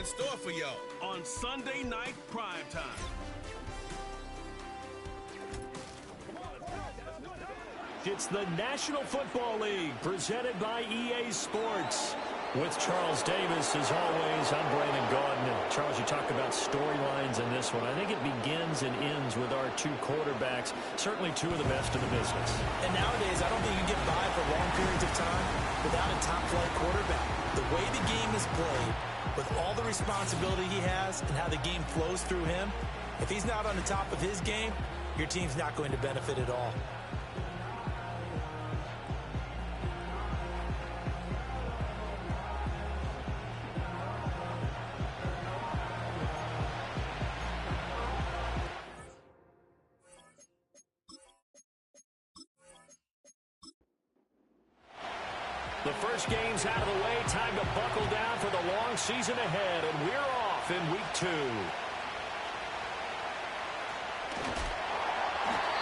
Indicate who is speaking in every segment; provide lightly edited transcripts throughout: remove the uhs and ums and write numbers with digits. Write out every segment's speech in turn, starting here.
Speaker 1: in store for y'all
Speaker 2: on Sunday Night Primetime.
Speaker 3: It's the National Football League presented by EA Sports. With Charles Davis, as always, I'm Brandon Gaudin. And Charles, you talk about storylines in this one. I think it begins and ends with our two quarterbacks, certainly two of the best in the business.
Speaker 4: And nowadays, I don't think you can get by for long periods of time without a top-flight quarterback. The way the game is played, with all the responsibility he has and how the game flows through him, if he's not on the top of his game, your team's not going to benefit at all.
Speaker 3: The first game's out of the way. Time to buckle down for the long season ahead, and we're off in week 2.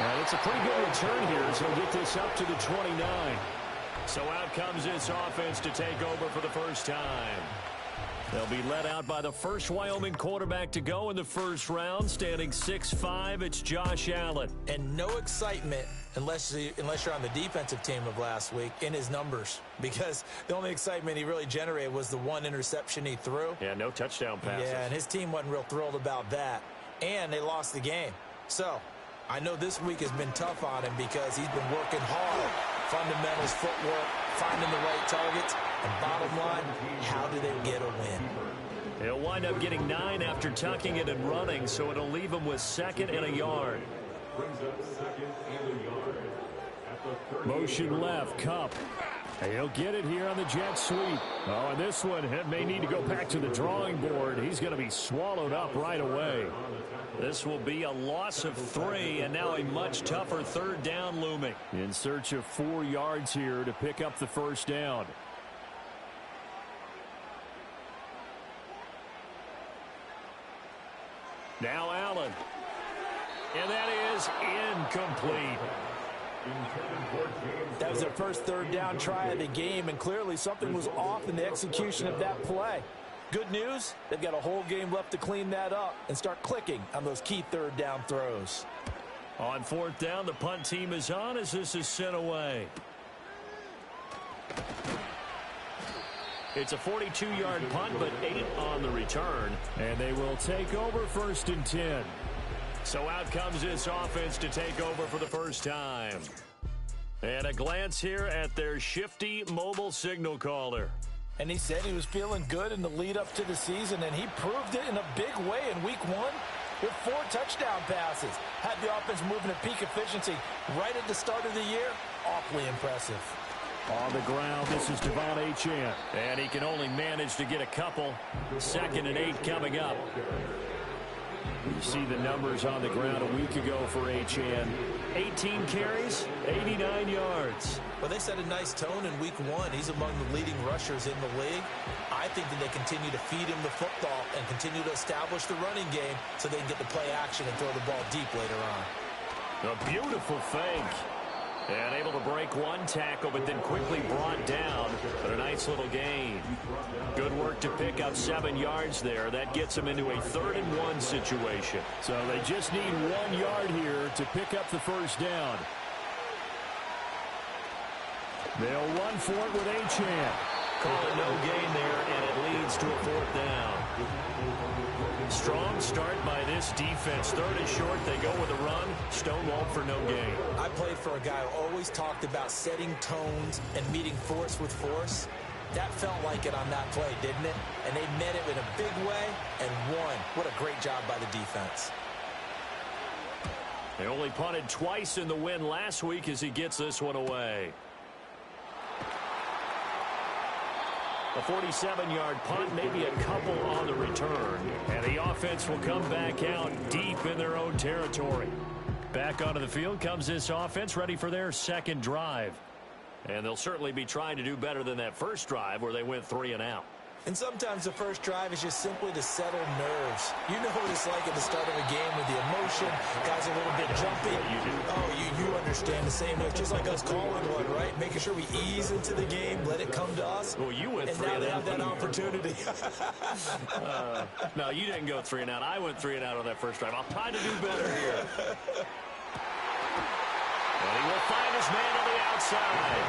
Speaker 3: And it's a pretty good return here as he'll get this up to the 29. So out comes this offense to take over for the first time. They'll be led out by the first Wyoming quarterback to go in the first round. Standing 6'5", it's Josh Allen.
Speaker 4: And no excitement unless you're on the defensive team of last week in his numbers, because the only excitement he really generated was the one interception he threw.
Speaker 3: Yeah, no touchdown passes.
Speaker 4: Yeah, and his team wasn't real thrilled about that. And they lost the game. So I know this week has been tough on him because he's been working hard. Fundamentals, footwork, finding the right targets. And bottom line, how do they get a win?
Speaker 3: He'll wind up getting 9 after tucking it and running, so it'll leave him with 2nd and a yard. Motion left, Cup. He'll get it here on the jet sweep. Oh, and this one may need to go back to the drawing board. He's going to be swallowed up right away. This will be a loss of 3, and now a much tougher 3rd down looming. In search of 4 yards here to pick up the first down. Now Allen. And that is incomplete.
Speaker 4: That was their first 3rd down try of the game, and clearly something was off in the execution of that play. Good news, they've got a whole game left to clean that up and start clicking on those key 3rd down throws.
Speaker 3: On 4th down, the punt team is on as this is sent away. It's a 42-yard punt, but 8 on the return. And they will take over 1st and 10. So out comes this offense to take over for the first time. And a glance here at their shifty mobile signal caller.
Speaker 4: And he said he was feeling good in the lead up to the season, and he proved it in a big way in week 1 with 4 touchdown passes. Had the offense moving at peak efficiency right at the start of the year. Awfully impressive.
Speaker 3: On the ground, this is Devon Achane. And he can only manage to get a couple. 2nd and 8 coming up. You see the numbers on the ground a week ago for Achane. 18 carries, 89 yards.
Speaker 4: Well, they set a nice tone in week 1. He's among the leading rushers in the league. I think that they continue to feed him the football and continue to establish the running game so they can get to play action and throw the ball deep later on.
Speaker 3: A beautiful fake. And able to break 1 tackle, but then quickly brought down. But a nice little gain. Good work to pick up 7 yards there. That gets them into a 3rd and 1 situation. So they just need 1 yard here to pick up the first down. They'll run for it with Achane. Call it no gain there, and it leads to a 4th down. Strong start by this defense. 3rd and short, they go with a run. Stonewalled for no gain.
Speaker 4: I played for a guy who always talked about setting tones and meeting force with force. That felt like it on that play, didn't it? And they met it in a big way and won. What a great job by the defense.
Speaker 3: They only punted twice in the win last week as he gets this one away. A 47-yard punt, maybe a couple on the return. And the offense will come back out deep in their own territory. Back onto the field comes this offense, ready for their 2nd drive. And they'll certainly be trying to do better than that first drive where they went 3 and out.
Speaker 4: And sometimes the first drive is just simply to settle nerves. You know what it's like at the start of a game with the emotion. Guys are a little bit jumpy. Oh, you understand the same way. It's just like us calling one, right? Making sure we ease into the game, let it come to us.
Speaker 3: Well, you went
Speaker 4: and
Speaker 3: 3
Speaker 4: now
Speaker 3: and
Speaker 4: they
Speaker 3: out.
Speaker 4: have that opportunity.
Speaker 3: No, you didn't go 3 and out. I went 3 and out on that first drive. I'll try to do better here. And he will find his man on the outside.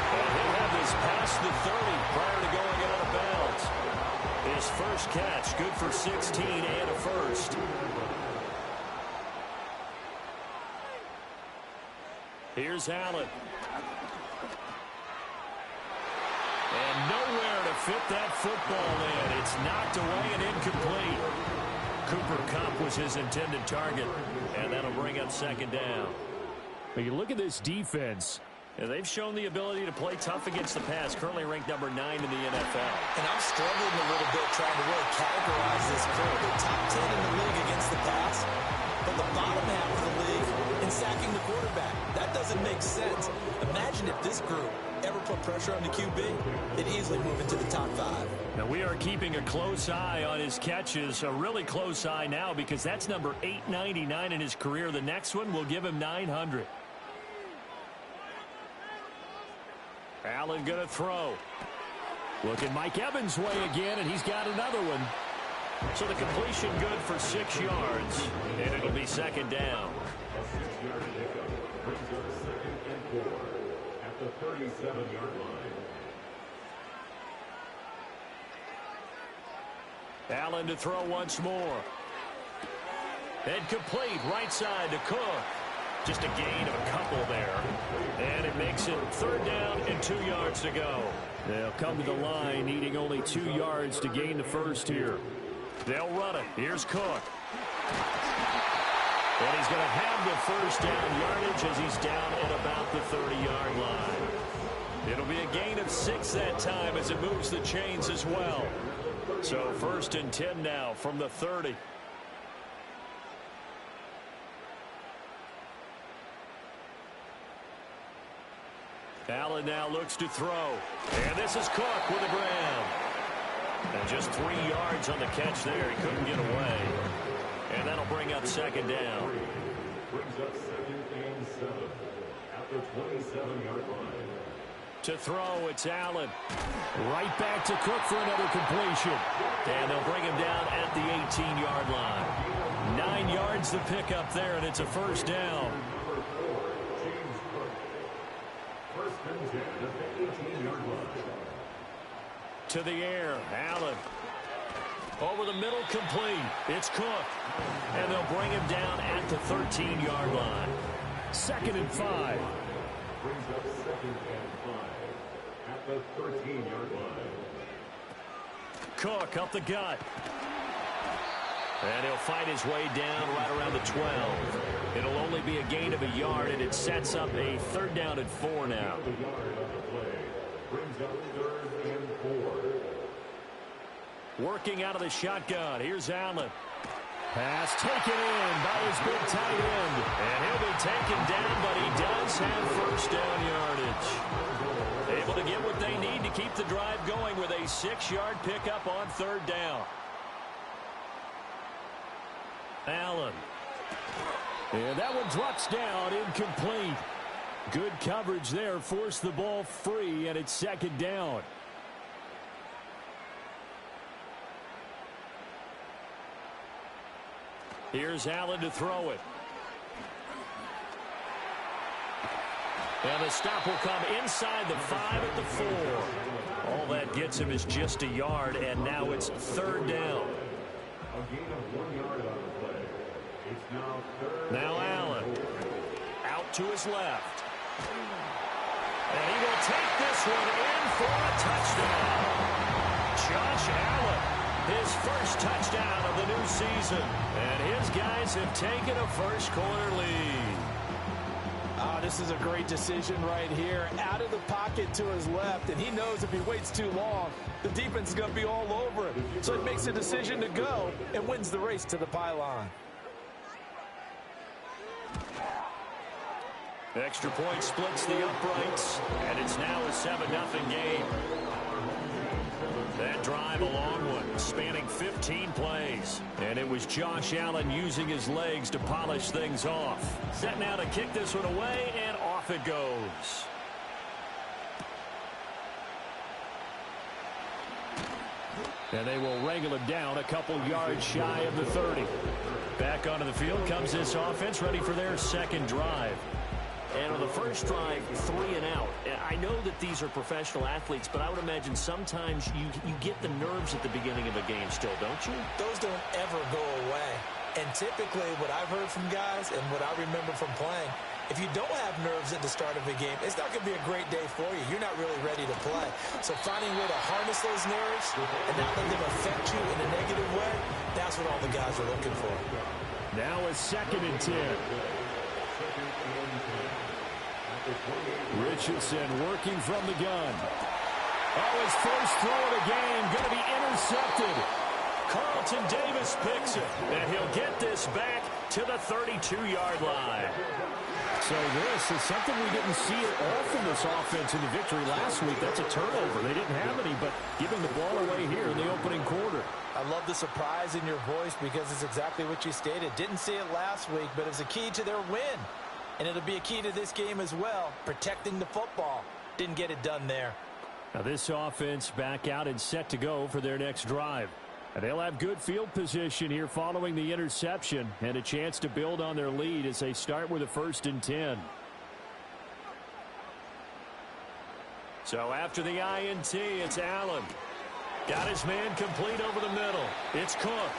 Speaker 3: And he'll have this past the 30 prior to going out of bounds. His first catch, good for 16 and a first. Here's Allen. And nowhere to fit that football in. It's knocked away and incomplete. Cooper Kupp was his intended target. And that'll bring up second down. But you look at this defense. And they've shown the ability to play tough against the pass. Currently ranked number 9 in the NFL.
Speaker 4: And I'm struggling a little bit trying to really categorize this crew. They're top 10 in the league against the pass, but the bottom half of the league in sacking the quarterback. That doesn't make sense. Imagine if this group ever put pressure on the QB, it'd easily move into the top 5.
Speaker 3: Now we are keeping a close eye on his catches, a really close eye now because that's number 899 in his career. The next one will give him 900. Allen going to throw. Looking Mike Evans' way again, and he's got another one. So the completion good for 6 yards, and it'll be second down.
Speaker 1: At the 37-yard line.
Speaker 3: Allen to throw once more. And complete right side to Cook. Just a gain of a couple there. And it makes it third down and 2 yards to go. They'll come to the line needing only 2 yards to gain the first here. They'll run it. Here's Cook. And he's going to have the first down yardage as he's down at about the 30-yard line. It'll be a gain of 6 that time as it moves the chains as well. So first and 10 now from the 30. Allen now looks to throw. And this is Cook with the grab. And just 3 yards on the catch there. He couldn't get away. And that'll bring up second down.
Speaker 1: Brings up second and 7 at the 27-yard line.
Speaker 3: To throw, it's Allen. Right back to Cook for another completion. And they'll bring him down at the 18-yard line. 9 yards to pick up there, and it's a first down.
Speaker 1: First and 10 at the 18-yard line.
Speaker 3: To the air, Allen. Over the middle, complete. It's Cook. And they'll bring him down at the 13-yard line. Second and 5.
Speaker 1: Brings up second and 5 at the 13-yard line.
Speaker 3: Cook up the gut. And he'll fight his way down right around the 12. It'll only be a gain of a yard, and it sets up a third down and 4 now.
Speaker 1: The yard on the play brings up third and 4.
Speaker 3: Working out of the shotgun. Here's Allen. Pass taken in by his big tight end. And he'll be taken down, but he does have first down yardage. Able to get what they need to keep the drive going with a 6-yard pickup on third down. Allen. And that one drops down, incomplete. Good coverage there, forced the ball free, and it's second down. Here's Allen to throw it. And the stop will come inside the 5 at the 4. All that gets him is just a yard, and now it's third down.
Speaker 1: A gain of 1 yard on the play. It's now third.
Speaker 3: Now Allen. Out to his left. And he will take this one in for a touchdown. Josh Allen. His first touchdown of the new season. And his guys have taken a first quarter lead.
Speaker 4: This is a great decision right here. Out of the pocket to his left, and he knows if he waits too long, the defense is going to be all over him. So he makes a decision to go and wins the race to the pylon.
Speaker 3: Extra point splits the uprights, and it's now a 7-0 game. That drive drive, a long one, spanning 15 plays. And it was Josh Allen using his legs to polish things off. Set now to kick this one away, and off it goes. And they will wrangle him down a couple yards shy of the 30. Back onto the field comes this offense, ready for their second drive. And on the first drive, 3 and out. I know that these are professional athletes, but I would imagine sometimes you get the nerves at the beginning of a game still, don't you?
Speaker 4: Those don't ever go away. And typically what I've heard from guys and what I remember from playing, if you don't have nerves at the start of a game, it's not going to be a great day for you. You're not really ready to play. So finding a way to harness those nerves and not let them affect you in a negative way, that's what all the guys are looking for.
Speaker 3: Now a 2nd and 10. Richardson working from the gun. Oh, his first throw of the game going to be intercepted. Carlton Davis picks it, and he'll get this back to the 32-yard line. So this is something we didn't see it all from this offense in the victory last week. That's a turnover. They didn't have any, but giving the ball away here in the opening quarter.
Speaker 4: I love the surprise in your voice because it's exactly what you stated. Didn't see it last week, but it's a key to their win. And it'll be a key to this game as well, protecting the football. Didn't get it done there.
Speaker 3: Now this offense back out and set to go for their next drive. And they'll have good field position here following the interception and a chance to build on their lead as they start with a 1st and 10. So after the INT, it's Allen. Got his man complete over the middle. It's Cook.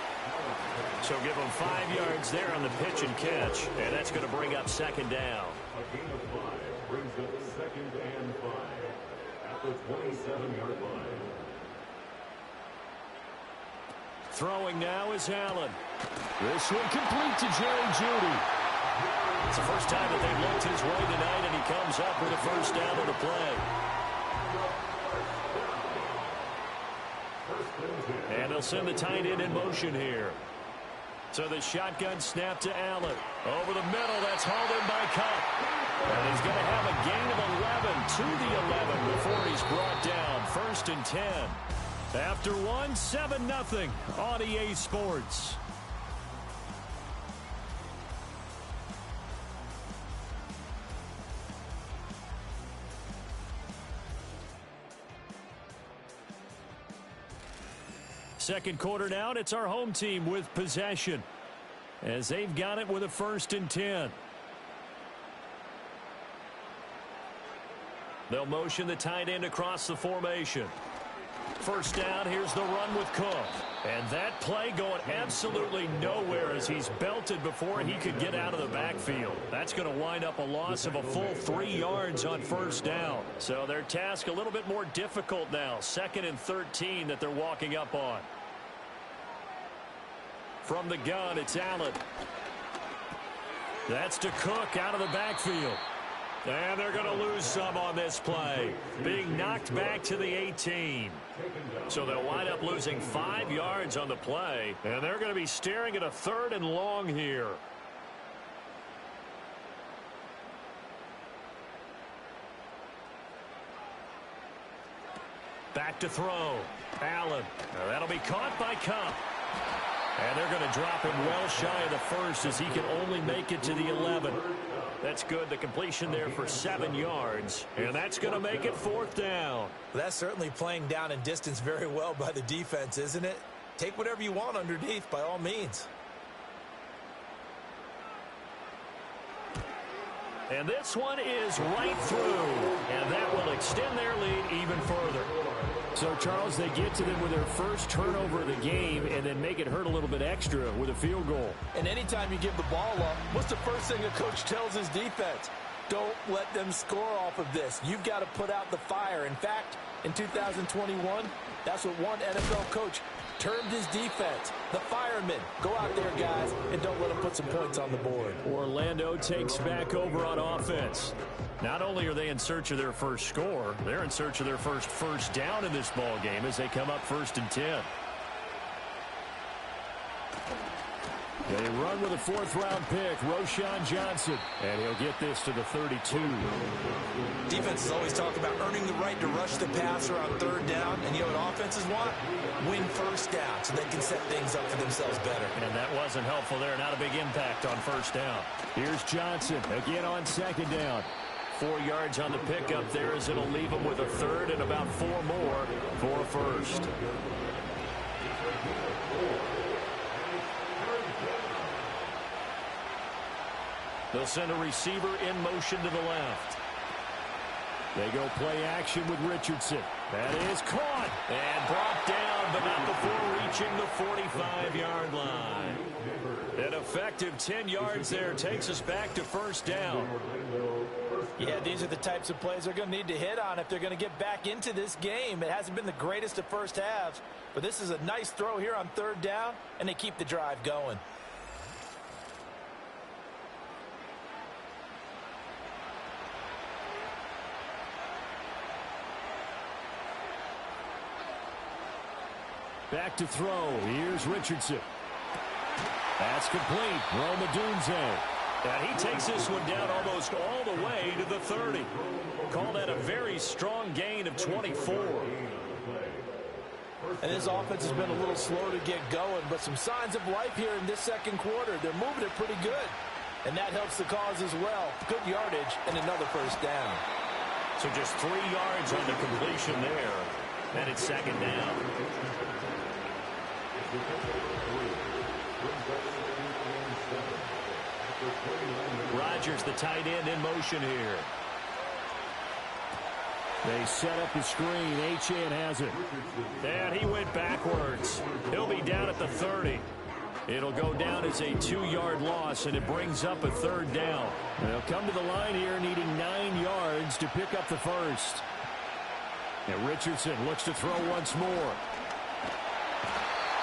Speaker 3: So give him 5 yards there on the pitch and catch, and that's going to bring up 2nd down.
Speaker 1: A gain of 5 brings up 2nd and 5 at the 27-yard line.
Speaker 3: Throwing now is Allen. This one complete to Jerry Jeudy. It's the first time that they've looked his way tonight, and he comes up with a 1st down on the play. And they'll send the tight end in motion here. So the shotgun snap to Allen. Over the middle, that's hauled in by Cup. And he's going to have a gain of 11 to the 11 before he's brought down. 1st and 10. After 1, 7-0 on EA Sports. Second quarter now, and it's our home team with possession as they've got it with a 1st and 10. They'll motion the tight end across the formation. 1st down, here's the run with Cook. And that play going absolutely nowhere as he's belted before he could get out of the backfield. That's going to wind up a loss of a full 3 yards on 1st down. So their task a little bit more difficult now. 2nd and 13 that they're walking up on. From the gun, it's Allen. That's to Cook out of the backfield. And they're going to lose some on this play. Being knocked back to the 18. So they'll wind up losing 5 yards on the play. And they're going to be staring at a 3rd and long here. Back to throw. Allen. Now that'll be caught by Cup. And they're going to drop him well shy of the 1st as he can only make it to the 11. That's good. The completion there for 7 yards. And that's going to make it 4th down.
Speaker 4: Well, that's certainly playing down in distance very well by the defense, isn't it? Take whatever you want underneath by all means.
Speaker 3: And this one is right through. And that will extend their lead even further. So, Charles, they get to them with their first turnover of the game and then make it hurt a little bit extra with a field goal.
Speaker 4: And anytime you give the ball up, what's the first thing a coach tells his defense? Don't let them score off of this. You've got to put out the fire. In fact, in 2021, that's what one NFL coach termed his defense. The firemen. Go out there, guys, and don't let them put some points on the board.
Speaker 3: Orlando takes back over on offense. Not only are they in search of their first score, they're in search of their first down in this ball game as they come up 1st and 10. They run with a fourth-round pick, Roschon Johnson, and he'll get this to the 32.
Speaker 4: Defenses always talk about earning the right to rush the passer on third down, and you know what offenses want? Win first down so they can set things up for themselves better.
Speaker 3: And that wasn't helpful there. Not a big impact on first down. Here's Johnson again on second down. 4 yards on the pickup there as it'll leave him with a third and about 4 more for a first. They'll send a receiver in motion to the left. They go play action with Richardson. That is caught and brought down, but not before reaching the 45-yard line. An effective 10 yards there takes us back to first down.
Speaker 4: Yeah, these are the types of plays they're going to need to hit on if they're going to get back into this game. It hasn't been the greatest of first halves, but this is a nice throw here on third down, and they keep the drive going.
Speaker 3: Back to throw. Here's Richardson. That's complete. Rome Odunze. And he takes this one down almost all the way to the 30. Call that a very strong gain of 24.
Speaker 4: And this offense has been a little slow to get going, but some signs of life here in this second quarter. They're moving it pretty good, and that helps the cause as well. Good yardage and another first down.
Speaker 3: So just 3 yards on the completion there, and it's second down. Rodgers, the tight end, in motion here. They set up the screen. Achane has it. And he went backwards. He'll be down at the 30. It'll go down as a 2-yard loss, and it brings up a third down. They'll come to the line here needing 9 yards to pick up the first. And Richardson looks to throw once more.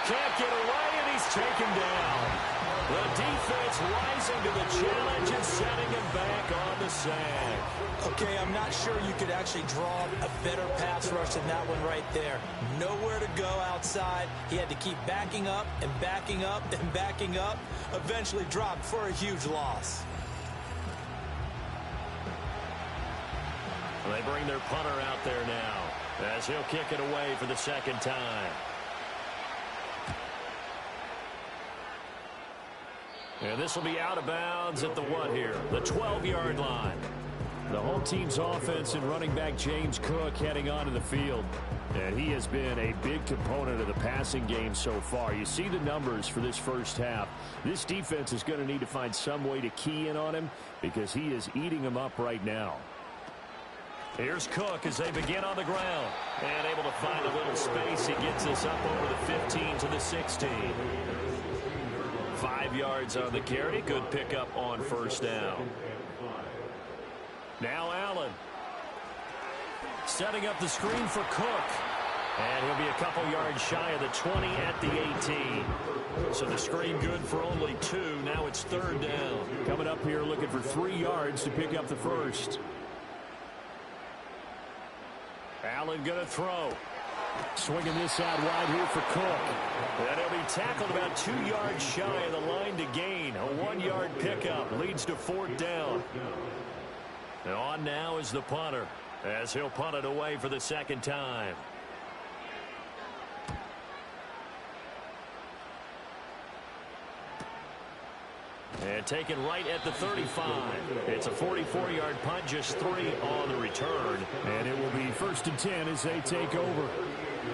Speaker 3: Can't get away, and he's taken down. The defense rising to the challenge and setting him back on the sack.
Speaker 4: Okay, I'm not sure you could actually draw a better pass rush than that one right there. Nowhere to go outside. He had to keep backing up and backing up and backing up. Eventually dropped for a huge loss.
Speaker 3: They bring their punter out there now as he'll kick it away for the second time. And this will be out of bounds at the what here? The 12-yard line. The home team's offense and running back James Cook heading onto the field. And he has been a big component of the passing game so far. You see the numbers for this first half. This defense is going to need to find some way to key in on him because he is eating them up right now. Here's Cook as they begin on the ground. And able to find a little space. He gets this up over the 15 to the 16. 5 yards on the carry. Good pickup on first down. Now Allen. Setting up the screen for Cook. And he'll be a couple yards shy of the 20 at the 18. So the screen good for only 2. Now it's third down. Coming up here looking for 3 yards to pick up the first. Allen going to throw. Swinging this out wide here for Cook. And he'll be tackled about 2 yards shy of the line to gain. A 1-yard pickup leads to fourth down. And on now is the punter as he'll punt it away for the second time. And taken right at the 35. It's a 44-yard punt, just 3 on the return. And it will be 1st and 10 as they take over.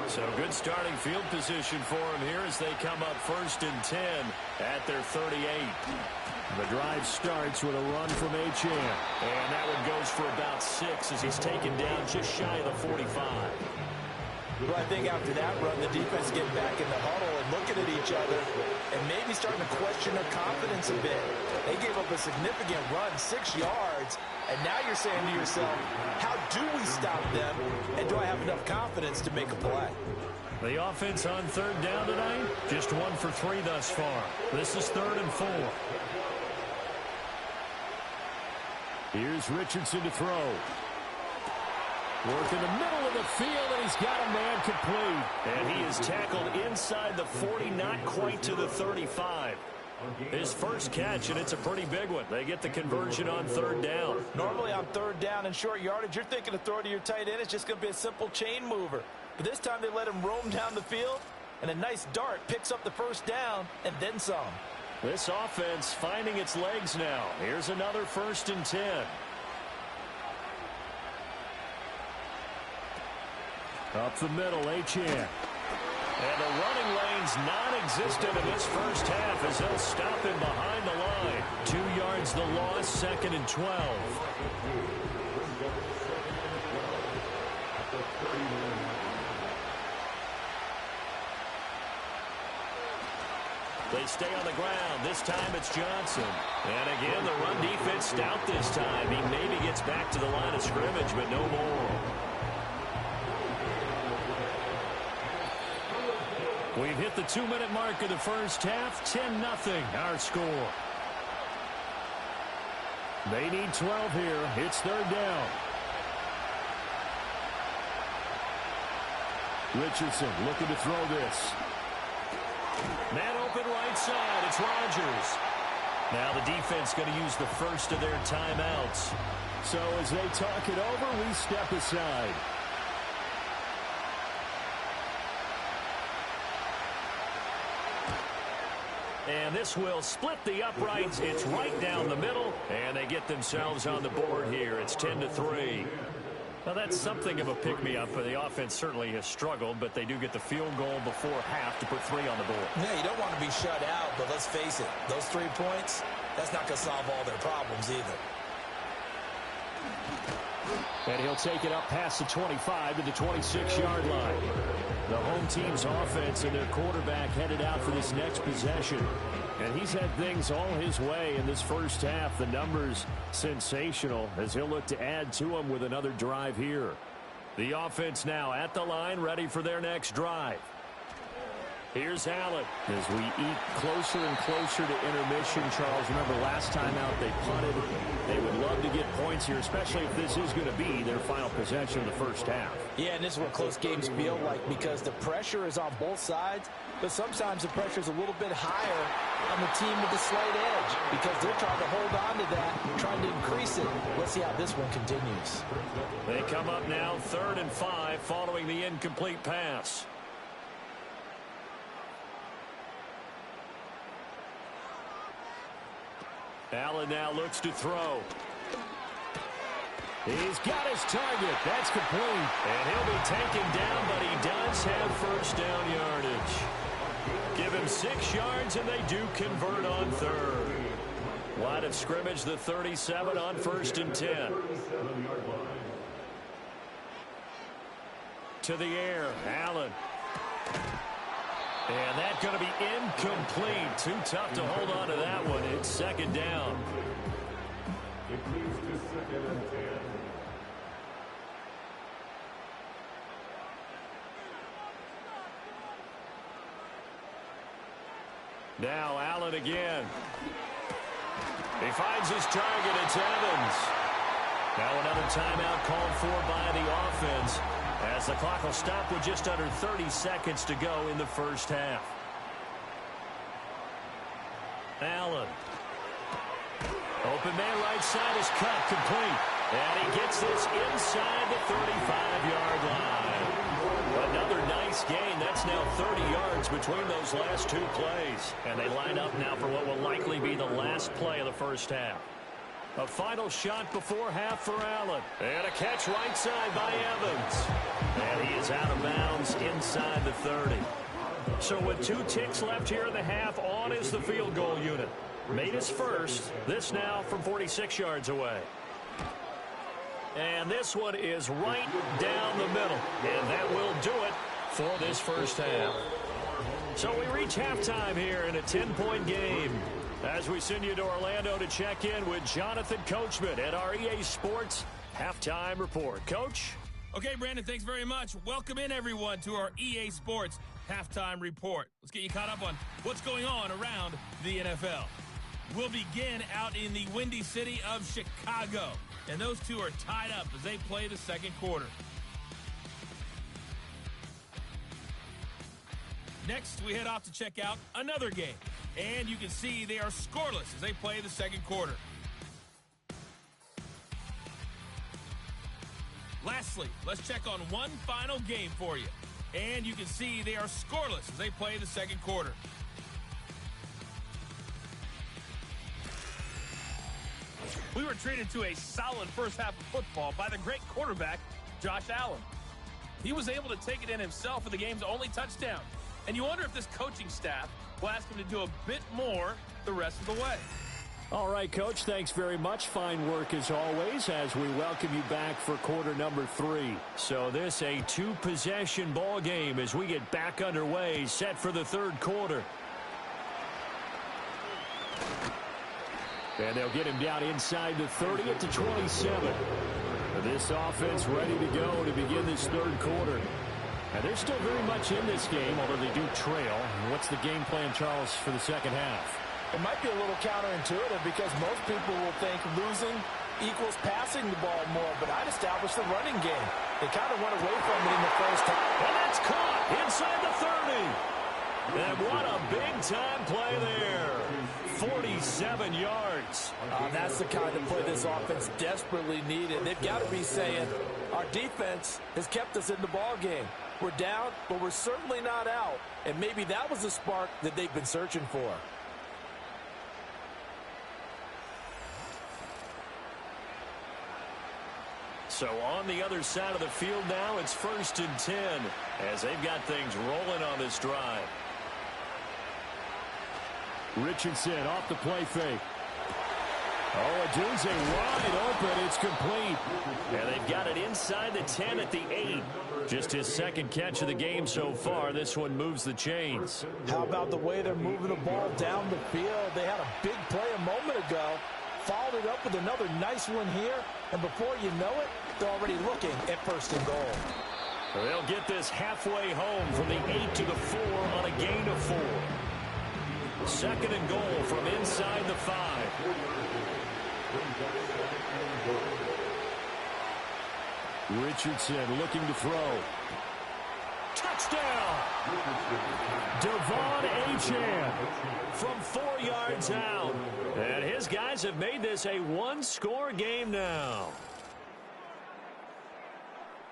Speaker 3: So good starting field position for them here as they come up 1st and 10 at their 38. The drive starts with a run from Achane. And that one goes for about 6 as he's taken down just shy of the 45.
Speaker 4: Well, I think after that run, the defense getting back in the huddle and looking at each other and maybe starting to question their confidence a bit. They gave up a significant run, 6 yards, and now you're saying to yourself, how do we stop them, and do I have enough confidence to make a play?
Speaker 3: The offense on third down tonight, just 1 for 3 thus far. This is 3rd and 4. Here's Richardson to throw. Work in the middle of the field, and he's got a man complete. And he is tackled inside the 40, not quite to the 35. His first catch, and it's a pretty big one. They get the conversion on third down.
Speaker 4: Normally on third down and short yardage, you're thinking to throw to your tight end. It's just going to be a simple chain mover. But this time they let him roam down the field, and a nice dart picks up the first down and then some.
Speaker 3: This offense finding its legs now. Here's another 1st and 10. Up the middle, Achane. And the running lane's non-existent in this first half as they'll stop him behind the line. 2 yards the loss, 2nd and 12. They stay on the ground. This time it's Johnson. And again, the run defense stout this time. He maybe gets back to the line of scrimmage, but no more. We've hit the 2-minute mark of the first half. 10-0 our score. They need 12 here. It's third down. Richardson looking to throw this. Man open right side. It's Rodgers. Now the defense going to use the first of their timeouts. So as they talk it over, we step aside. And this will split the uprights. It's right down the middle, and they get themselves on the board here. It's 10-3. Now, that's something of a pick-me-up. The offense certainly has struggled, but they do get the field goal before half to put 3 on the board.
Speaker 4: Yeah, you don't want to be shut out, but let's face it, those 3 points, that's not going to solve all their problems either.
Speaker 3: And he'll take it up past the 25 to the 26-yard line. The home team's offense and their quarterback headed out for this next possession. And he's had things all his way in this first half. The numbers sensational as he'll look to add to them with another drive here. The offense now at the line, ready for their next drive. Here's Allen. As we eat closer and closer to intermission, Charles, remember last time out they punted. They would love to get points here, especially if this is going to be their final possession of the first half.
Speaker 4: Yeah, and this is what close games feel like because the pressure is on both sides, but sometimes the pressure is a little bit higher on the team with the slight edge because they're trying to hold on to that, trying to increase it. Let's see how this one continues.
Speaker 3: They come up now 3rd and 5 following the incomplete pass. Allen now looks to throw. He's got his target. That's complete. And he'll be taken down, but he does have first down yardage. Give him 6 yards, and they do convert on 3rd. Line of scrimmage, the 37 on 1st and 10. To the air, Allen. And that's going to be incomplete. Too tough to hold on to that one. It's 2nd down.
Speaker 1: It moves to 2nd and 10.
Speaker 3: Now Allen again. He finds his target. It's Evans. Now another timeout called for by the offense, as the clock will stop with just under 30 seconds to go in the first half. Allen. Open man right side is cut complete. And he gets this inside the 35-yard line. Another nice gain. That's now 30 yards between those last 2 plays. And they line up now for what will likely be the last play of the first half. A final shot before half for Allen. And a catch right side by Evans. And he is out of bounds inside the 30. So with 2 ticks left here in the half, on is the field goal unit. Made his first. This now from 46 yards away. And this one is right down the middle. And that will do it for this first half. So we reach halftime here in a 10-point game, as we send you to Orlando to check in with Jonathan Coachman at our EA Sports Halftime Report. Coach?
Speaker 2: Okay, Brandon, thanks very much. Welcome in, everyone, to our EA Sports Halftime Report. Let's get you caught up on what's going on around the NFL. We'll begin out in the windy city of Chicago, and those two are tied up as they play the second quarter. Next, we head off to check out another game. And you can see they are scoreless as they play the second quarter. Lastly, let's check on one final game for you. And you can see they are scoreless as they play the second quarter. We were treated to a solid first half of football by the great quarterback, Josh Allen. He was able to take it in himself for the game's only touchdown. And you wonder if this coaching staff will ask him to do a bit more the rest of the way.
Speaker 3: All right, Coach, thanks very much. Fine work as always as we welcome you back for quarter number 3. So this a 2-possession ball game as we get back underway, set for the third quarter. And they'll get him down inside the 30 at the 27. This offense ready to go to begin this third quarter. And they're still very much in this game, although they do trail. What's the game plan, Charles, for the second half?
Speaker 4: It might be a little counterintuitive because most people will think losing equals passing the ball more, but I'd establish the running game. They kind of went away from it in the first half.
Speaker 3: And that's caught inside the 30. And what a big-time play there. 47 yards.
Speaker 4: That's the kind of play this offense desperately needed. They've got to be saying, our defense has kept us in the ball game. We're down, but we're certainly not out. And maybe that was the spark that they've been searching for.
Speaker 3: So on the other side of the field now, it's 1st and 10 as they've got things rolling on this drive. Richardson off the play fake. Oh, Adunze wide open. It's complete. And they've got it inside the 10 at the 8. Just his second catch of the game so far. This one moves the chains.
Speaker 4: How about the way they're moving the ball down the field? They had a big play a moment ago. Followed it up with another nice one here. And before you know it, they're already looking at 1st and goal.
Speaker 3: They'll get this halfway home from the 8 to the 4 on a gain of 4. 2nd and goal from inside the 5. Richardson looking to throw. Touchdown! Devon Achane from 4 yards out. And his guys have made this a one-score game now.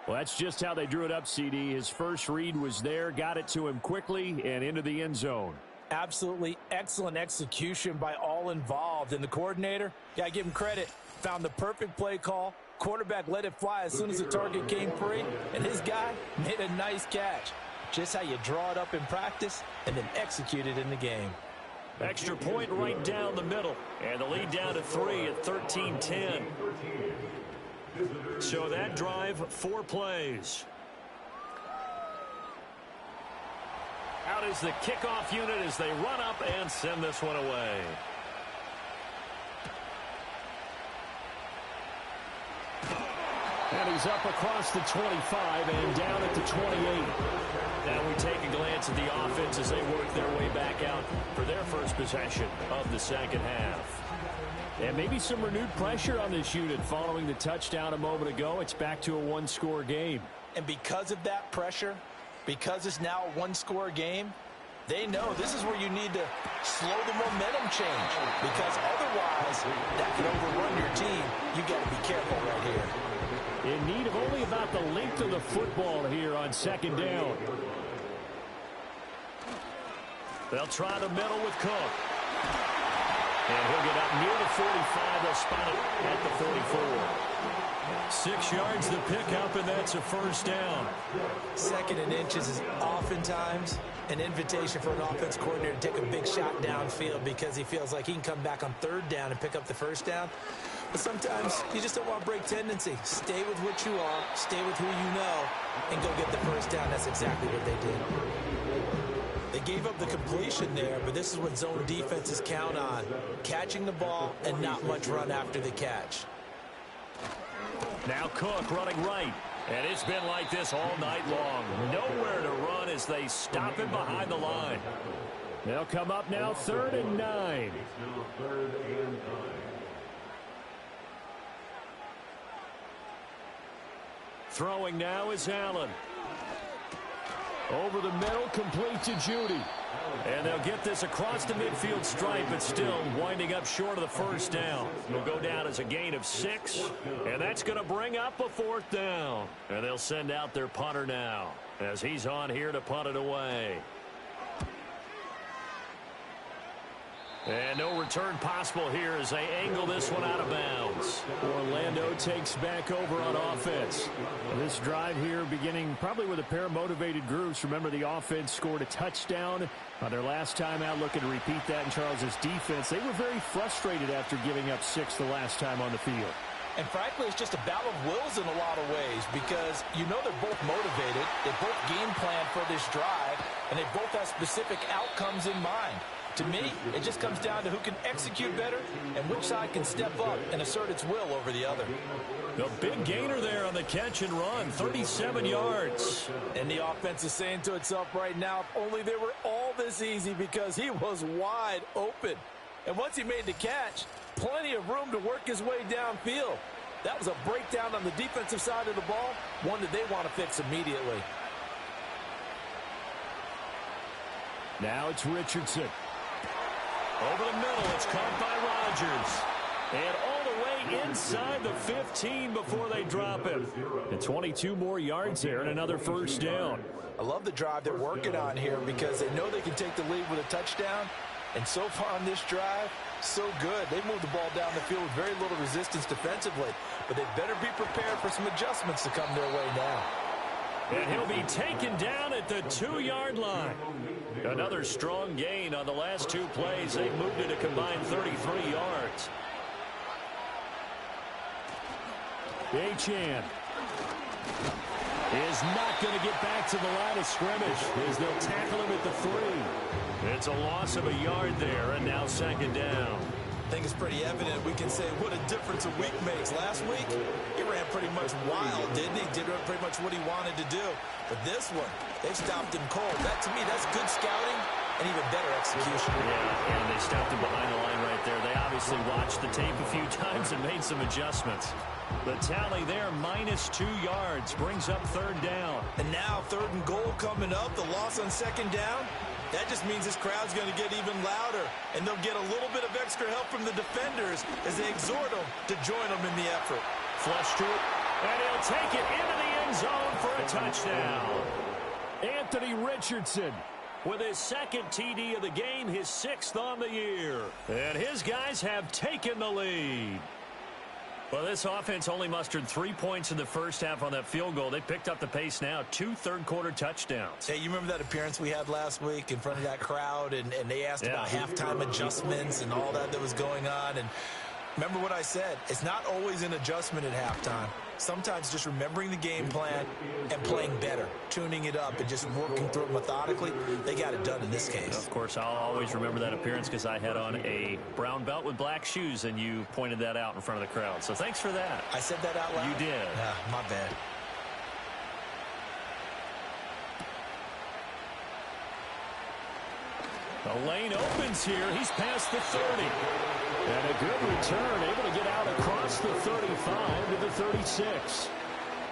Speaker 3: Well, that's just how they drew it up, CD. His first read was there, got it to him quickly, and into the end zone.
Speaker 4: Absolutely excellent execution by all involved. And the coordinator, got to give him credit, found the perfect play call. Quarterback let it fly as soon as the target came free, and his guy made a nice catch. Just how you draw it up in practice and then execute it in the game.
Speaker 3: Extra point right down the middle, and the lead down to 3 at 13-10. So that drive, 4 plays. Out is the kickoff unit as they run up and send this one away. And he's up across the 25 and down at the 28. Now we take a glance at the offense as they work their way back out for their first possession of the second half. And maybe some renewed pressure on this unit following the touchdown a moment ago. It's back to a one-score game.
Speaker 4: And because of that pressure, because it's now a one-score game, they know this is where you need to slow the momentum change. Because otherwise, that could overrun your team. You got to be careful right here.
Speaker 3: In need of only about the length of the football here on 2nd down. They'll try the middle with Cook. And he'll get up near the 45. They'll spot it at the 44. 6 yards the pickup, and that's a first down.
Speaker 4: 2nd and inches is oftentimes an invitation for an offense coordinator to take a big shot downfield because he feels like he can come back on 3rd down and pick up the first down. But sometimes you just don't want to break tendency. Stay with what you are, stay with who you know, and go get the first down. That's exactly what they did. They gave up the completion there, but this is what zone defenses count on. Catching the ball and not much run after the catch.
Speaker 3: Now Cook running right. And it's been like this all night long. Nowhere to run as they stop him behind the line. They'll come up now 3rd and 9. Throwing now is Allen. Over the middle, complete to Judy. And they'll get this across the midfield stripe, but still winding up short of the first down. It'll go down as a gain of 6, and that's going to bring up a 4th down. And they'll send out their punter now as he's on here to punt it away. And no return possible here as they angle this one out of bounds.
Speaker 2: Orlando takes back over on offense. This drive here beginning probably with a pair of motivated groups. Remember, the offense scored a touchdown on their last time out. Looking to repeat that in Charles's defense. They were very frustrated after giving up 6 the last time on the field.
Speaker 4: And frankly, it's just a battle of wills in a lot of ways because you know they're both motivated. They both game plan for this drive, and they both have specific outcomes in mind. To me, it just comes down to who can execute better and which side can step up and assert its will over the other.
Speaker 3: The big gainer there on the catch and run, 37 yards.
Speaker 4: And the offense is saying to itself right now, if only they were all this easy because he was wide open. And once he made the catch, plenty of room to work his way downfield. That was a breakdown on the defensive side of the ball, one that they want to fix immediately.
Speaker 2: Now it's Richardson.
Speaker 3: Over the middle, it's caught by Rodgers. And all the way inside the 15 before they drop it.
Speaker 2: And 22 more yards there and another first down.
Speaker 4: I love the drive they're working on here because they know they can take the lead with a touchdown. And so far on this drive, so good. They moved the ball down the field with very little resistance defensively. But they better be prepared for some adjustments to come their way now.
Speaker 3: And he'll be taken down at the 2-yard line. Another strong gain on the last 2 plays. They've moved it a combined 33 yards.
Speaker 2: Achane is not going to get back to the line of scrimmage as they'll tackle him at the 3.
Speaker 3: It's a loss of a yard there, and now 2nd down.
Speaker 4: I think it's pretty evident we can say what a difference a week makes. Last week, he ran pretty much wild, didn't he? Did pretty much what he wanted to do. But this one, they've stopped him cold. That, to me, that's good scouting and even better execution.
Speaker 3: Yeah, and they stopped him behind the line right there. They obviously watched the tape a few times and made some adjustments. The tally there, -2 yards, brings up 3rd down.
Speaker 4: And now 3rd and goal coming up, the loss on 2nd down. That just means this crowd's going to get even louder, and they'll get a little bit of extra help from the defenders as they exhort them to join them in the effort.
Speaker 3: Flush to it, and he'll take it into the end zone for a touchdown.
Speaker 2: Anthony Richardson
Speaker 3: with his 2nd TD of the game, his 6th on the year. And his guys have taken the lead. Well, this offense only mustered 3 points in the first half on that field goal. They picked up the pace now, 2 third-quarter touchdowns.
Speaker 4: Hey, you remember that appearance we had last week in front of that crowd, and they asked about halftime adjustments and all that was going on, and remember what I said. It's not always an adjustment at halftime. Sometimes just remembering the game plan and playing better, tuning it up and just working through it methodically. They got it done in this case.
Speaker 3: Of course, I'll always remember that appearance because I had on a brown belt with black shoes, and you pointed that out in front of the crowd. So thanks for that.
Speaker 4: I said that out loud?
Speaker 3: You did.
Speaker 4: My bad.
Speaker 2: The lane opens here. He's past the 30. And a good return, able to get out across the 35 to the 36.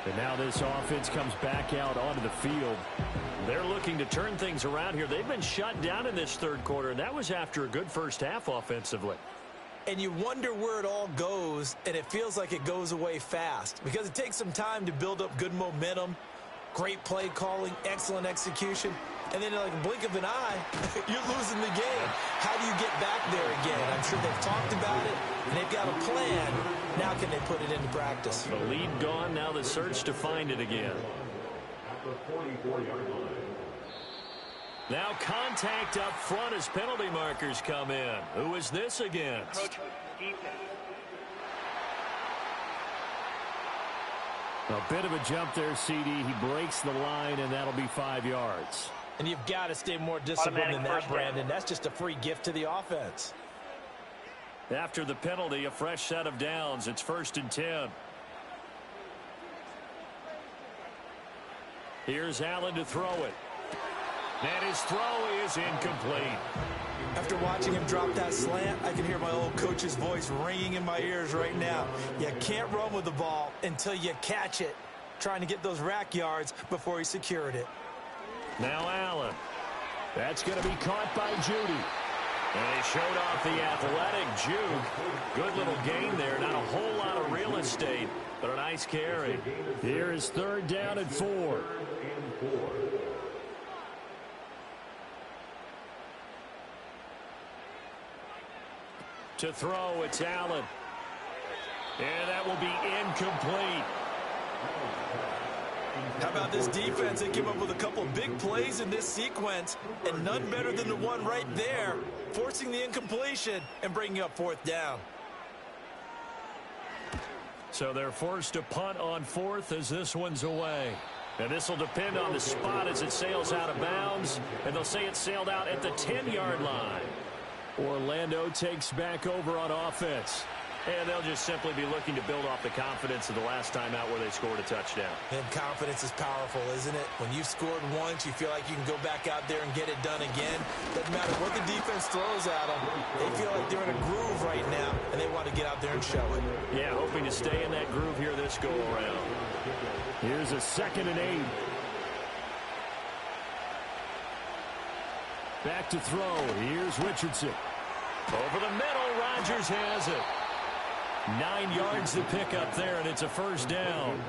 Speaker 2: And now this offense comes back out onto the field.
Speaker 3: They're looking to turn things around here. They've been shut down in this 3rd quarter, and that was after a good first half offensively.
Speaker 4: And you wonder where it all goes, and it feels like it goes away fast because it takes some time to build up good momentum, great play calling, excellent execution. And then in like a blink of an eye, you're losing the game. How do you get back there again? I'm sure they've talked about it, and they've got a plan. Now can they put it into practice?
Speaker 3: The lead gone, now the search to find it again.
Speaker 1: At the 44-yard line.
Speaker 3: Now contact up front as penalty markers come in. Who is this against?
Speaker 2: A bit of a jump there, CD. He breaks the line, and that'll be 5 yards.
Speaker 4: And you've got to stay more disciplined than that, Brandon. That's just a free gift to the offense.
Speaker 3: After the penalty, a fresh set of downs. It's 1st and 10. Here's Allen to throw it. And his throw is incomplete.
Speaker 4: After watching him drop that slant, I can hear my old coach's voice ringing in my ears right now. You can't run with the ball until you catch it. Trying to get those rack yards before he secured it.
Speaker 3: Now Allen. That's going to be caught by Judy. And he showed off the athletic juke. Good little gain there. Not a whole lot of real estate, but a nice carry. Here is 3rd down and 4. To throw, it's Allen. And that will be incomplete.
Speaker 4: How about this defense? They came up with a couple of big plays in this sequence, and none better than the one right there, forcing the incompletion and bringing up 4th down.
Speaker 3: So they're forced to punt on 4th as this one's away. And this will depend on the spot as it sails out of bounds. And they'll say it sailed out at the 10-yard line. Orlando takes back over on offense. And they'll just simply be looking to build off the confidence of the last time out where they scored a touchdown.
Speaker 4: And confidence is powerful, isn't it? When you've scored once, you feel like you can go back out there and get it done again. Doesn't matter what the defense throws at them. They feel like they're in a groove right now, and they want to get out there and show it.
Speaker 3: Yeah, hoping to stay in that groove here this go-around. Here's a 2nd and 8. Back to throw. Here's Richardson. Over the middle, Rodgers has it. 9 yards to pick up there, and it's a 1st down.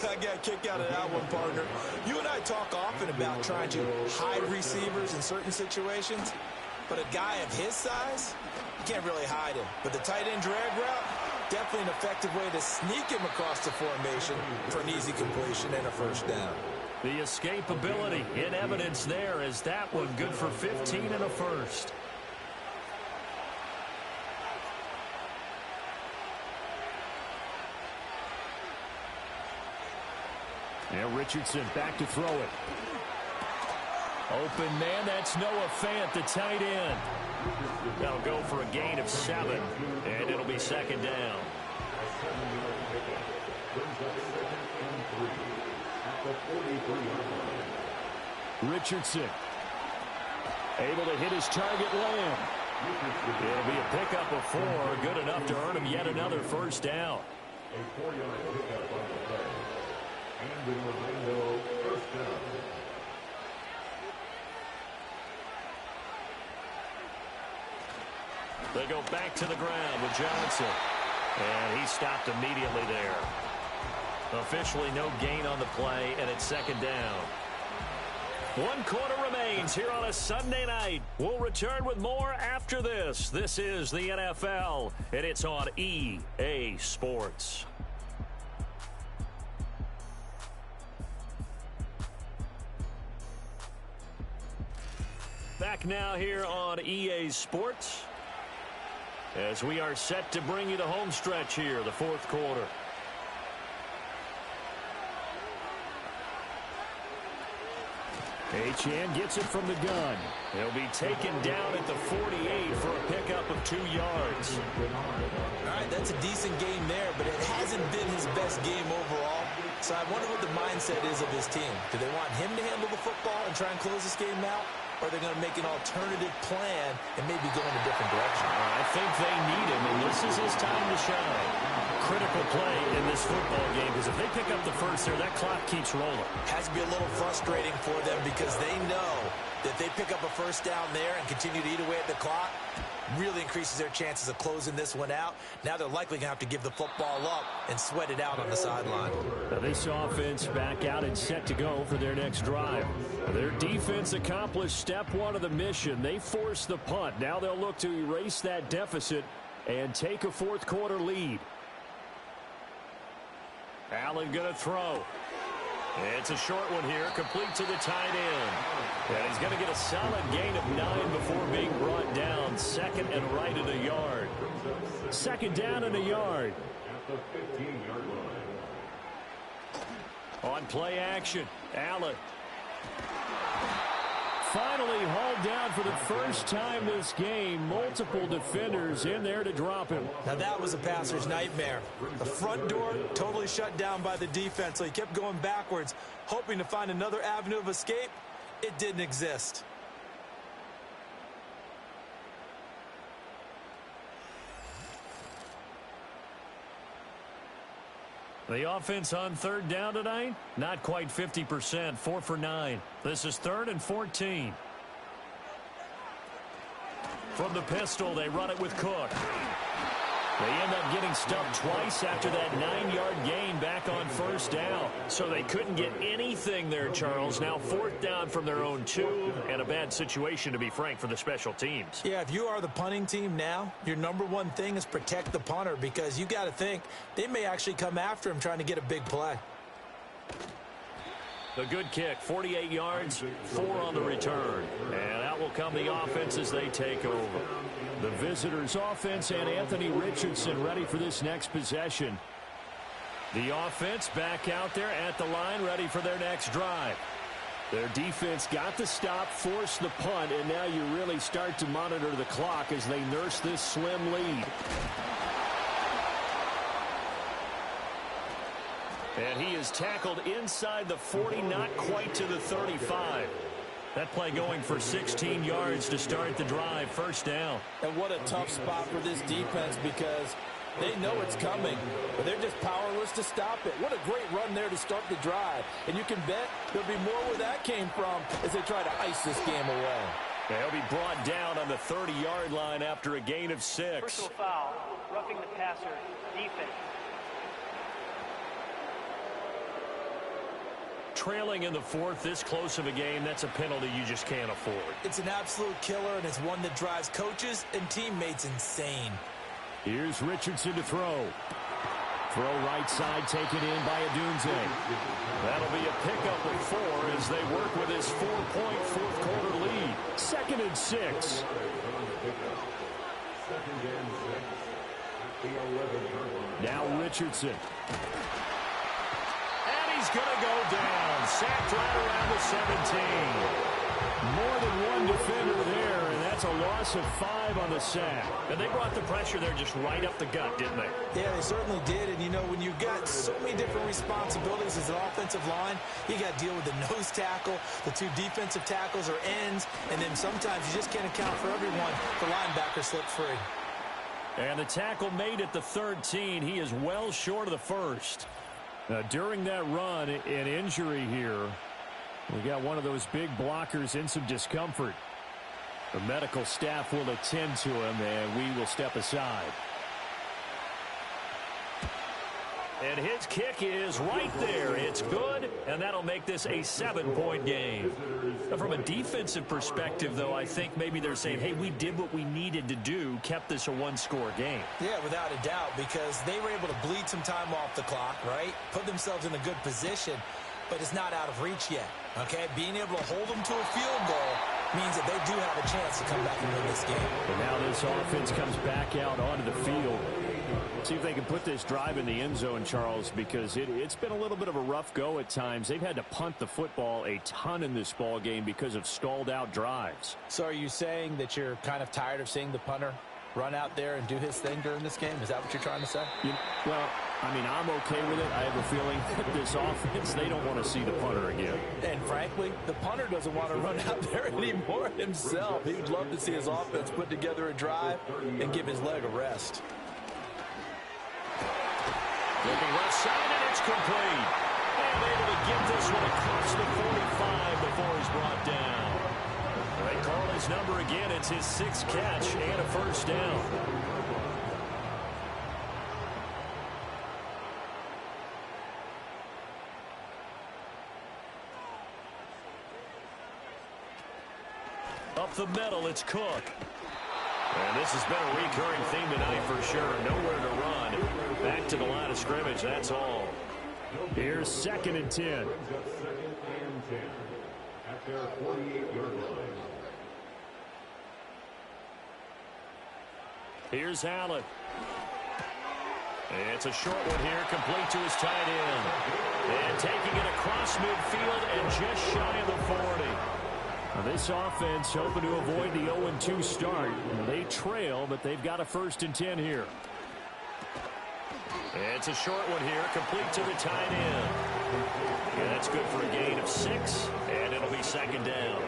Speaker 4: I got a kick out of that one, partner. You and I talk often about trying to hide receivers in certain situations, but a guy of his size, you can't really hide him. But the tight end drag route, definitely an effective way to sneak him across the formation for an easy completion and a 1st down.
Speaker 3: The escapability in evidence there as that one good for 15 and a 1st. And Richardson back to throw it. Open man, that's Noah Fant, the tight end. That'll go for a gain of 7, and it'll be 2nd down. Richardson able to hit his target land. It'll be a pickup of 4, good enough to earn him yet another 1st down.
Speaker 1: A 4-yard pickup on the play. And the Orlando 1st down.
Speaker 3: They go back to the ground with Johnson. And he stopped immediately there. Officially no gain on the play, and it's 2nd down. 1 quarter remains here on a Sunday night. We'll return with more after this. This is the NFL, and it's on EA Sports. Back now here on EA Sports as we are set to bring you the home stretch here, the 4th quarter. Achane gets it from the gun. He'll be taken down at the 48 for a pickup of 2 yards.
Speaker 4: All right, that's a decent game there, but it hasn't been his best game overall. So I wonder what the mindset is of his team. Do they want him to handle the football and try and close this game out? Or are they going to make an alternative plan and maybe go in a different direction?
Speaker 3: I think they need him, and this is his time to shine. Critical play in this football game, because if they pick up the 1st there, that clock keeps rolling.
Speaker 4: Has to be a little frustrating for them because they know that they pick up a 1st down there and continue to eat away at the clock, really increases their chances of closing this one out. Now they're likely going to have to give the football up and sweat it out on the sideline.
Speaker 3: Now this offense back out and set to go for their next drive. Their defense accomplished step 1 of the mission. They forced the punt. Now they'll look to erase that deficit and take a 4th quarter lead. Allen going to throw. It's a short one here, complete to the tight end. And he's going to get a solid gain of 9 before being brought down. 2nd and right at a yard. 2nd down and a yard.
Speaker 1: At the 15-yard line.
Speaker 3: On play action, Allen. Finally hauled down for the first time this game. Multiple defenders in there to drop him.
Speaker 4: Now that was a passer's nightmare. The front door totally shut down by the defense, so he kept going backwards, hoping to find another avenue of escape. It didn't exist.
Speaker 3: The offense on third down tonight, not quite 50%, 4 for 9. This is 3rd and 14. From the pistol, they run it with Cook. They end up getting stuffed twice after that 9-yard gain back on first down. So they couldn't get anything there, Charles. Now 4th down from their own 2, and a bad situation, to be frank, for the special teams.
Speaker 4: Yeah, if you are the punting team now, your number one thing is protect the punter, because you got to think they may actually come after him trying to get a big play.
Speaker 3: The good kick, 48 yards, 4 on the return. And out will come the offense as they take over. The visitors' offense and Anthony Richardson ready for this next possession. The offense back out there at the line, ready for their next drive. Their defense got the stop, forced the punt, and now you really start to monitor the clock as they nurse this slim lead. And he is tackled inside the 40, not quite to the 35. That play going for 16 yards to start the drive, first down.
Speaker 5: And what a tough spot for this defense, because they know it's coming, but they're just powerless to stop it. What a great run there to start the drive. And you can bet there'll be more where that came from as they try to ice this game away.
Speaker 3: They'll be brought down on the 30-yard line after a gain of 6.
Speaker 6: Personal foul, roughing the passer, defense.
Speaker 3: Trailing in the 4th, this close of a game, that's a penalty you just can't afford.
Speaker 4: It's an absolute killer, and it's one that drives coaches and teammates insane.
Speaker 3: Here's Richardson to throw. Throw right side, taken in by Adunze. That'll be a pickup of 4 as they work with his 4-point fourth-quarter lead. 2nd and 6. Now Richardson. He's going to go down. Sacked right around the 17. More than one defender there, and that's a loss of 5 on the sack. And they brought the pressure there just right up the gut, didn't they?
Speaker 4: Yeah, they certainly did. And, you know, when you've got so many different responsibilities as an offensive line, you got to deal with the nose tackle, the 2 defensive tackles or ends, and then sometimes you just can't account for everyone. The linebacker slipped free.
Speaker 3: And the tackle made at the 13. He is well short of the first. During that run, an injury here. We got one of those big blockers in some discomfort. The medical staff will attend to him, and we will step aside. And his kick is right there. It's good, and that'll make this a 7-point game. From a defensive perspective, though, I think maybe they're saying, hey, we did what we needed to do, kept this a 1-score game.
Speaker 4: Yeah, without a doubt, because they were able to bleed some time off the clock, right? Put themselves in a good position, but it's not out of reach yet, okay? Being able to hold them to a field goal means that they do have a chance to come back and win this game.
Speaker 3: And now this offense comes back out onto the field. See if they can put this drive in the end zone, Charles, because it's been a little bit of a rough go at times. They've had to punt the football a ton in this ball game because of stalled-out drives.
Speaker 5: So are you saying that you're kind of tired of seeing the punter run out there and do his thing during this game? Is that what you're trying to say?
Speaker 3: Well, I mean, I'm okay with it. I have a feeling that this offense, they don't want to see the punter again.
Speaker 5: And frankly, the punter doesn't want to run out there anymore himself. He would love to see his offense put together a drive and give his leg a rest.
Speaker 3: Looking left side, and it's complete. And able to get this one across the 45 before he's brought down. They call his number again. It's his 6th catch and a first down. Up the middle, it's Cook. And this has been a recurring theme tonight for sure. Nowhere to run. Back to the line of scrimmage, that's all. Here's 2nd and 10.
Speaker 1: Brings up 2nd and 10 at their 48-yard line.
Speaker 3: Here's Allen. It's a short one here, complete to his tight end. And taking it across midfield and just shy of the 40. Now this offense hoping to avoid the 0-2 start. They trail, but they've got a 1st and 10 here. It's a short one here, complete to the tight end. And that's good for a gain of 6, and it'll be 2nd down.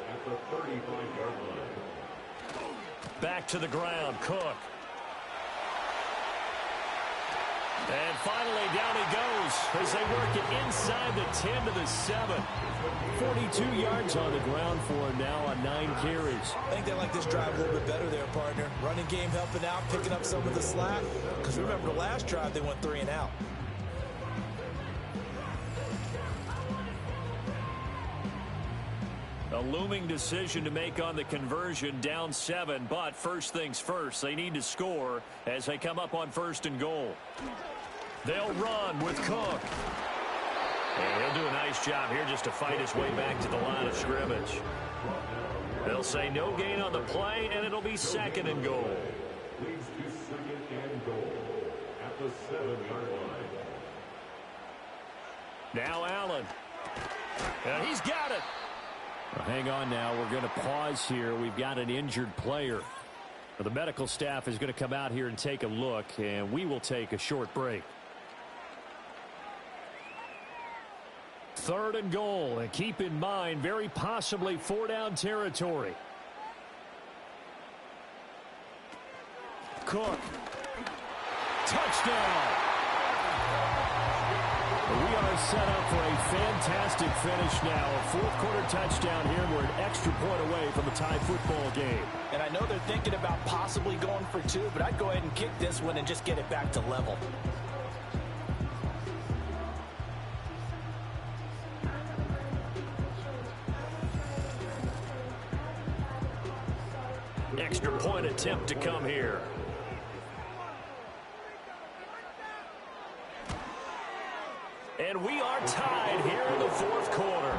Speaker 1: At the 35-yard line.
Speaker 3: Back to the ground, Cook. And finally, down he goes as they work it inside the 10 to the 7. 42 yards on the ground for him now on 9 carries.
Speaker 4: I think they like this drive a little bit better there, partner. Running game helping out, picking up some of the slack. Because remember, the last drive, they went 3 and out.
Speaker 3: A looming decision to make on the conversion, down 7. But first things first, they need to score as they come up on 1st and goal. They'll run with Cook. And he'll do a nice job here just to fight his way back to the line of scrimmage. They'll say no gain on the play, and it'll be 2nd and goal.
Speaker 1: Leads to 2nd and goal at the 7-yard line.
Speaker 3: Now Allen. And he's got it. Well, hang on now. We're going to pause here. We've got an injured player. Well, the medical staff is going to come out here and take a look, and we will take a short break. 3rd and goal, and keep in mind, very possibly 4-down territory. Cook. Touchdown. We are set up for a fantastic finish now. A 4th-quarter touchdown here. We're an extra point away from a tie football game.
Speaker 4: And I know they're thinking about possibly going for 2, but I'd go ahead and kick this one and just get it back to level.
Speaker 3: Extra point attempt to come here. And we are tied here in the 4th quarter.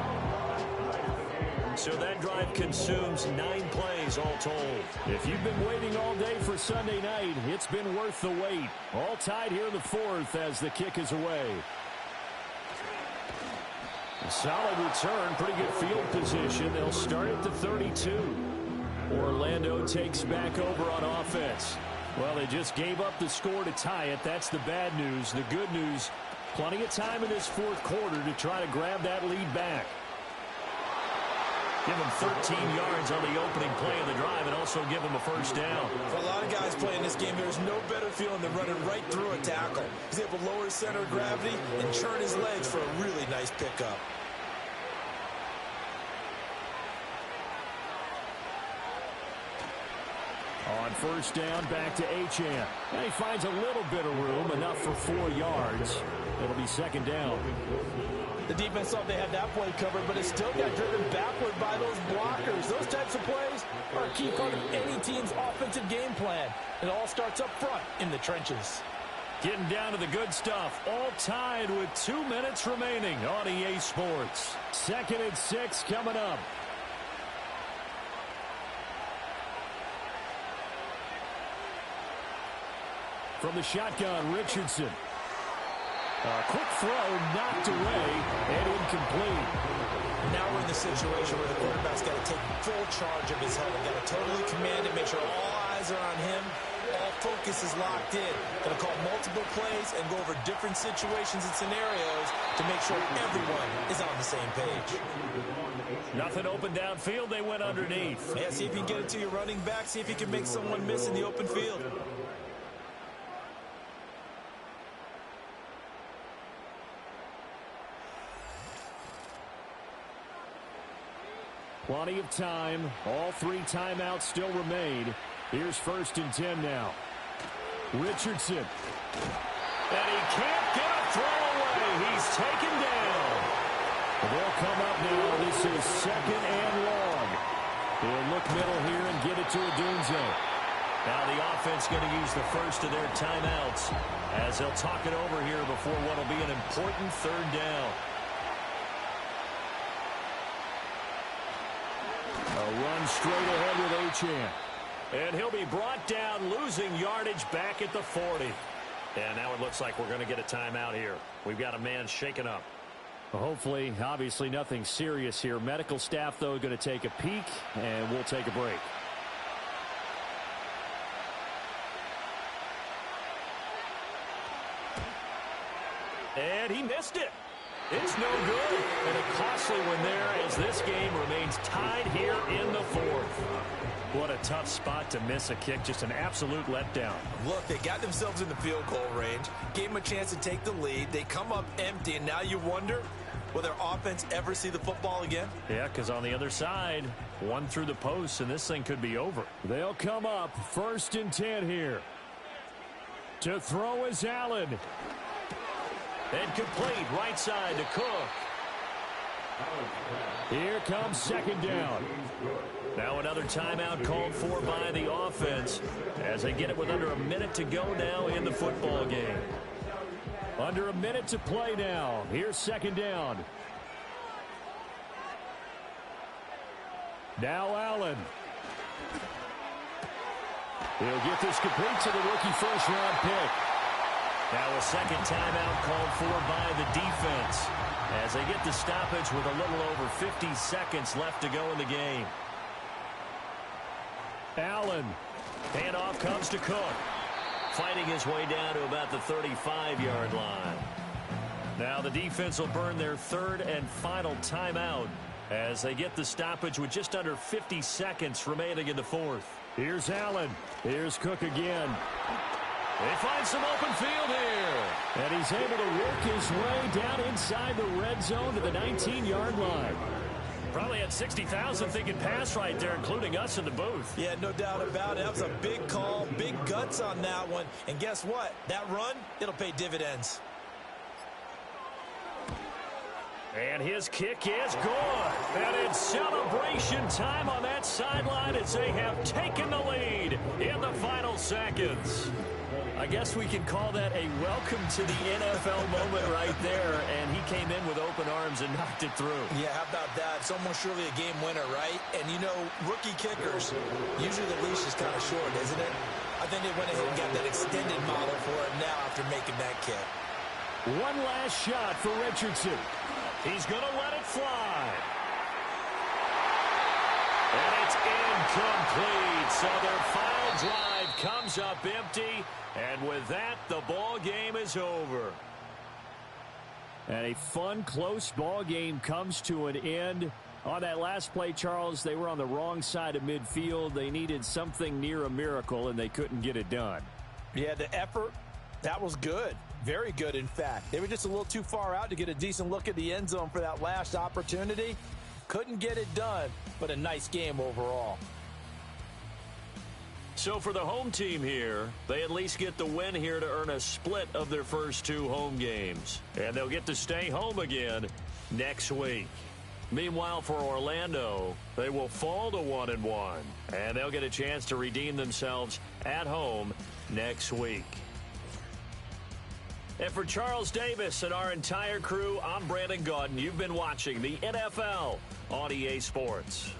Speaker 3: So that drive consumes 9 plays all told. If you've been waiting all day for Sunday night, it's been worth the wait. All tied here in the 4th as the kick is away. A solid return, pretty good field position. They'll start at the 32. Orlando takes back over on offense. Well, they just gave up the score to tie it. That's the bad news. The good news, plenty of time in this 4th quarter to try to grab that lead back. Give them 13 yards on the opening play of the drive and also give them a 1st down.
Speaker 4: For a lot of guys playing this game, there's no better feeling than running right through a tackle. He's able to lower his center of gravity and churn his legs for a really nice pickup.
Speaker 3: On 1st down, back to Achane. And he finds a little bit of room, enough for 4 yards. It'll be 2nd down.
Speaker 4: The defense thought they had that play covered, but it still got driven backward by those blockers. Those types of plays are a key part of any team's offensive game plan. It all starts up front in the trenches.
Speaker 3: Getting down to the good stuff. All tied with 2 minutes remaining on EA Sports. 2nd and 6 coming up. From the shotgun, Richardson. A quick throw knocked away and incomplete.
Speaker 4: Now we're in the situation where the quarterback's got to take full charge of his helmet. Got to totally command it, make sure all eyes are on him. All focus is locked in. Going to call multiple plays and go over different situations and scenarios to make sure everyone is on the same page.
Speaker 3: Nothing open downfield. They went underneath.
Speaker 4: Yeah, see if you can get it to your running back. See if you can make someone miss in the open field.
Speaker 3: Plenty of time. All 3 timeouts still remain. Here's 1st and 10 now. Richardson. And he can't get a throw away. He's taken down. They'll come up now. This is 2nd and long. They'll look middle here and get it to Odunze. Now the offense going to use the first of their timeouts as they'll talk it over here before what will be an important 3rd down. A run straight ahead with Achane. And he'll be brought down, losing yardage back at the 40. And now it looks like we're going to get a timeout here. We've got a man shaken up. Well, hopefully, obviously nothing serious here. Medical staff, though, going to take a peek, and we'll take a break. And he missed it. It's no good, and a costly one there as this game remains tied here in the 4th. What a tough spot to miss a kick. Just an absolute letdown.
Speaker 4: Look, they got themselves in the field goal range, gave them a chance to take the lead. They come up empty, and now you wonder, will their offense ever see the football again?
Speaker 3: Yeah, because on the other side, one through the post, and this thing could be over. They'll come up 1st and 10 here. To throw is Allen. And complete right side to Cook. Here comes 2nd down. Now another timeout called for by the offense as they get it with under a minute to go now in the football game. Under a minute to play now. Here's 2nd down. Now Allen. He'll get this complete to the rookie first-round pick. Now a second timeout called for by the defense as they get the stoppage with a little over 50 seconds left to go in the game. Allen. Handoff comes to Cook. Fighting his way down to about the 35-yard line. Now the defense will burn their 3rd and final timeout as they get the stoppage with just under 50 seconds remaining in the 4th. Here's Allen. Here's Cook again. They find some open field here. And he's able to work his way down inside the red zone to the 19-yard line. Probably had 60,000 thinking pass right there, including us in the booth.
Speaker 4: Yeah, no doubt about it. That was a big call, big guts on that one. And guess what? That run, it'll pay dividends.
Speaker 3: And his kick is good. And it's celebration time on that sideline as they have taken the lead in the final seconds. I guess we can call that a welcome to the NFL moment right there. And he came in with open arms and knocked it through.
Speaker 4: Yeah, how about that? It's almost surely a game winner, right? And, you know, rookie kickers, usually the leash is kind of short, isn't it? I think they went ahead and got that extended model for it now after making that kick.
Speaker 3: One last shot for Richardson. He's going to let it fly. And it's incomplete. So their final drive comes up empty. And with that, the ball game is over. And a fun, close ball game comes to an end. On that last play, Charles, they were on the wrong side of midfield. They needed something near a miracle, and they couldn't get it done.
Speaker 4: Yeah, the effort, that was good. Very good, in fact. They were just a little too far out to get a decent look at the end zone for that last opportunity. Couldn't get it done, but a nice game overall.
Speaker 3: So for the home team here, they at least get the win here to earn a split of their first 2 home games. And they'll get to stay home again next week. Meanwhile, for Orlando, they will fall to 1-1. And they'll get a chance to redeem themselves at home next week. And for Charles Davis and our entire crew, I'm Brandon Gaudin. You've been watching the NFL on EA Sports.